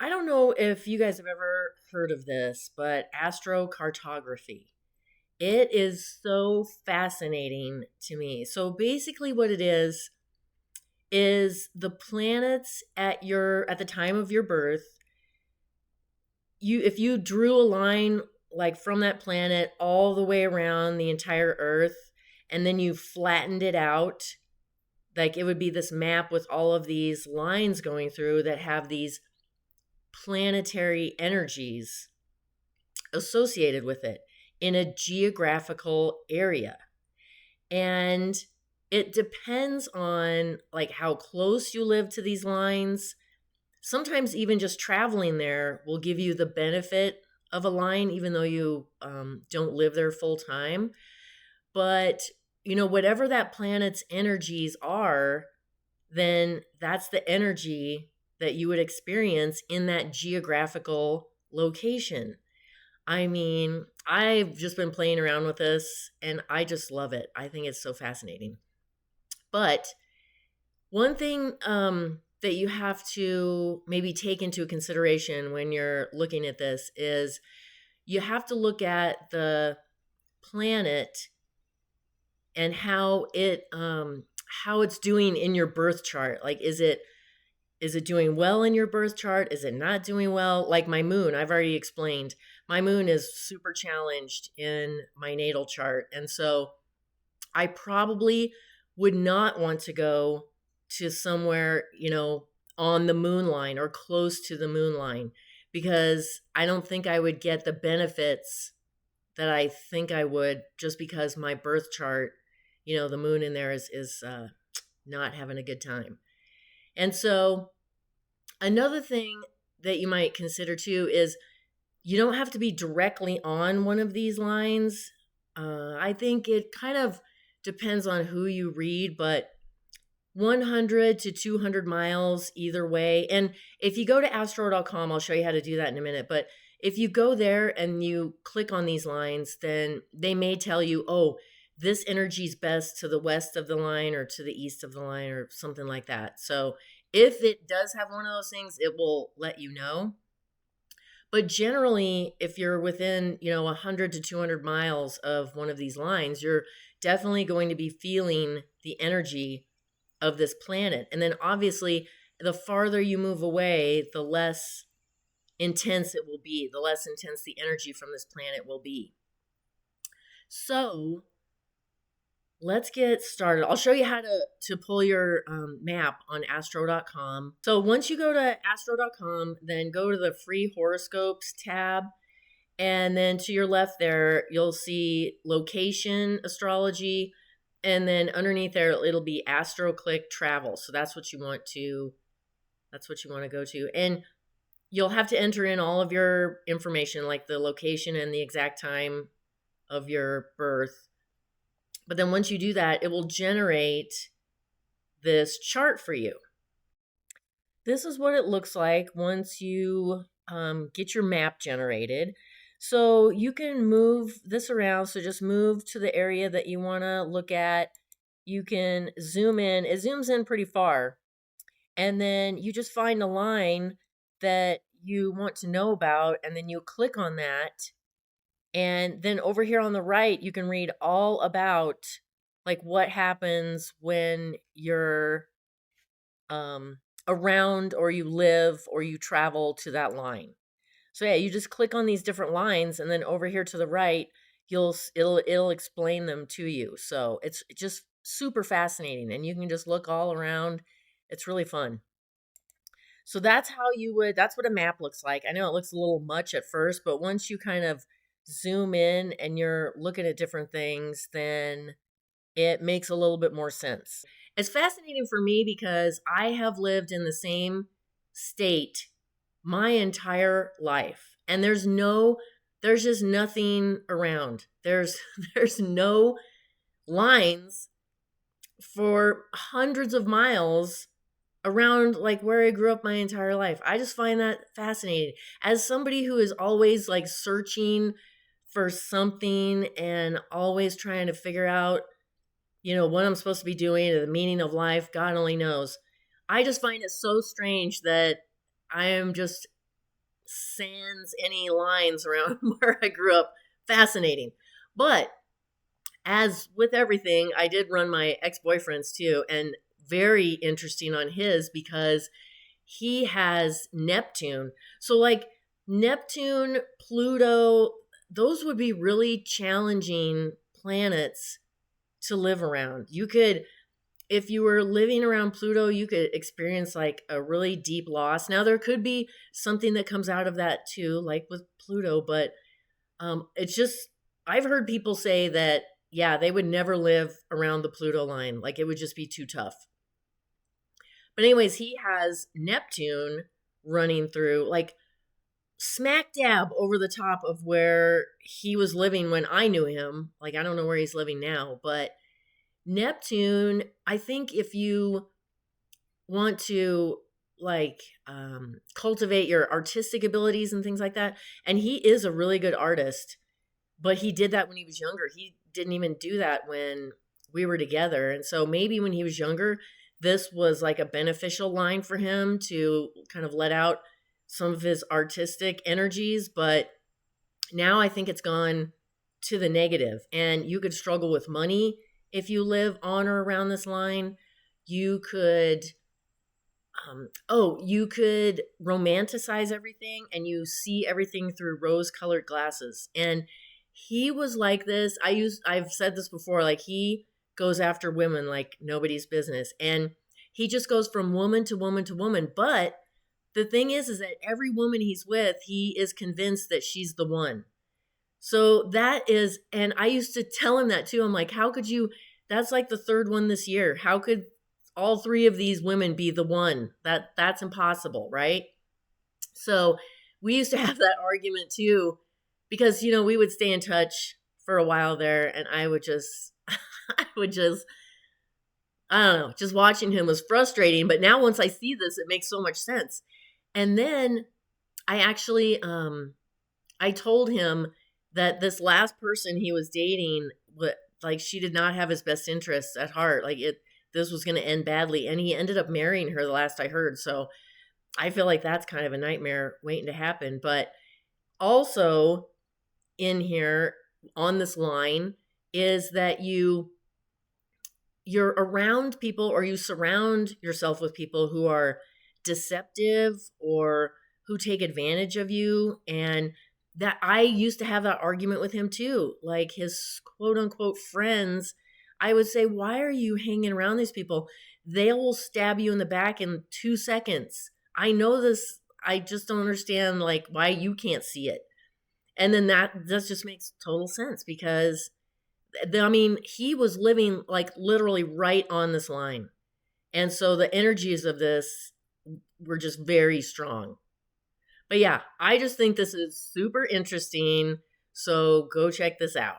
I don't know if you guys have ever heard of this, but astrocartography. It is so fascinating to me. So basically what it is the planets at the time of your birth. You if you drew a line like from that planet all the way around the entire earth and then you flattened it out, like it would be this map with all of these lines going through that have these planetary energies associated with it in a geographical area. And it depends on like how close you live to these lines. Sometimes even just traveling there will give you the benefit of a line, even though you don't live there full time. But whatever that planet's energies are, then that's the energy that you would experience in that geographical location. I mean, I've just been playing around with this and I just love it. I think it's so fascinating. But one thing that you have to maybe take into consideration when you're looking at this is you have to look at the planet and how it's doing in your birth chart. Like, is it doing well in your birth chart? Is it not doing well? Like my moon, I've already explained. My moon is super challenged in my natal chart. And so I probably would not want to go to somewhere, on the moon line or close to the moon line because I don't think I would get the benefits that I think I would just because my birth chart, the moon in there is not having a good time. And so another thing that you might consider too is you don't have to be directly on one of these lines. I think it kind of depends on who you read, but 100 to 200 miles either way. And if you go to astro.com, I'll show you how to do that in a minute. But if you go there and you click on these lines, then they may tell you, oh, this energy is best to the west of the line or to the east of the line or something like that. So if it does have one of those things, it will let you know. But generally, if you're within, 100 to 200 miles of one of these lines, you're definitely going to be feeling the energy of this planet. And then obviously, the farther you move away, the less intense it will be, the less intense the energy from this planet will be. So let's get started. I'll show you how to pull your map on astro.com. So once you go to astro.com, then go to the free horoscopes tab. And then to your left there, you'll see location astrology. And then underneath there, it'll be AstroClick travel. So that's what you want to go to. And you'll have to enter in all of your information, like the location and the exact time of your birth. But then once you do that, it will generate this chart for you. This is what it looks like once you get your map generated. So you can move this around. So just move to the area that you want to look at. You can zoom in. It zooms in pretty far. And then you just find a line that you want to know about, and then you click on that. And then over here on the right, you can read all about like what happens when you're around or you live or you travel to that line. So yeah, you just click on these different lines, and then over here to the right, it'll explain them to you. So it's just super fascinating, and you can just look all around. It's really fun. So that's what a map looks like. I know it looks a little much at first, but once you kind of zoom in and you're looking at different things, then it makes a little bit more sense. It's fascinating for me because I have lived in the same state my entire life, and there's just nothing around. There's no lines for hundreds of miles around like where I grew up my entire life. I just find that fascinating. As somebody who is always like searching for something and always trying to figure out, what I'm supposed to be doing or the meaning of life, God only knows. I just find it so strange that I am just sans any lines around where I grew up. Fascinating. But as with everything, I did run my ex-boyfriends too, and very interesting on his because he has Neptune. So like Neptune, Pluto, those would be really challenging planets to live around. You could, if you were living around Pluto, you could experience like a really deep loss. Now there could be something that comes out of that too, like with Pluto, but it's just, I've heard people say that, yeah, they would never live around the Pluto line. Like it would just be too tough. But, anyways, he has Neptune running through, like smack dab over the top of where he was living when I knew him. Like, I don't know where he's living now, but Neptune, I think if you want to like cultivate your artistic abilities and things like that, and he is a really good artist, but he did that when he was younger. He didn't even do that when we were together. And so maybe when he was younger, this was like a beneficial line for him to kind of let out some of his artistic energies. But now I think it's gone to the negative, and you could struggle with money if you live on or around this line. You could you could romanticize everything and you see everything through rose colored glasses. And he was like this. I've said this before, like he goes after women like nobody's business. And he just goes from woman to woman to woman. But the thing is that every woman he's with, he is convinced that she's the one. So that is, and I used to tell him that too. I'm like, how could you, that's like the third one this year. How could all three of these women be the one? That's impossible, right? So we used to have that argument too, because we would stay in touch for a while there, and I would just I don't know, just watching him was frustrating. But now once I see this, it makes so much sense. And then I actually I told him that this last person he was dating, like she did not have his best interests at heart. Like this was going to end badly, and he ended up marrying her the last I heard. So I feel like that's kind of a nightmare waiting to happen. But also in here on this line is that you're around people, or you surround yourself with people who are deceptive or who take advantage of you. And that I used to have that argument with him too. Like his quote unquote friends, I would say, why are you hanging around these people? They will stab you in the back in 2 seconds. I know this. I just don't understand like why you can't see it. And then that just makes total sense because I mean, he was living like literally right on this line. And so the energies of this were just very strong. But yeah, I just think this is super interesting. So go check this out.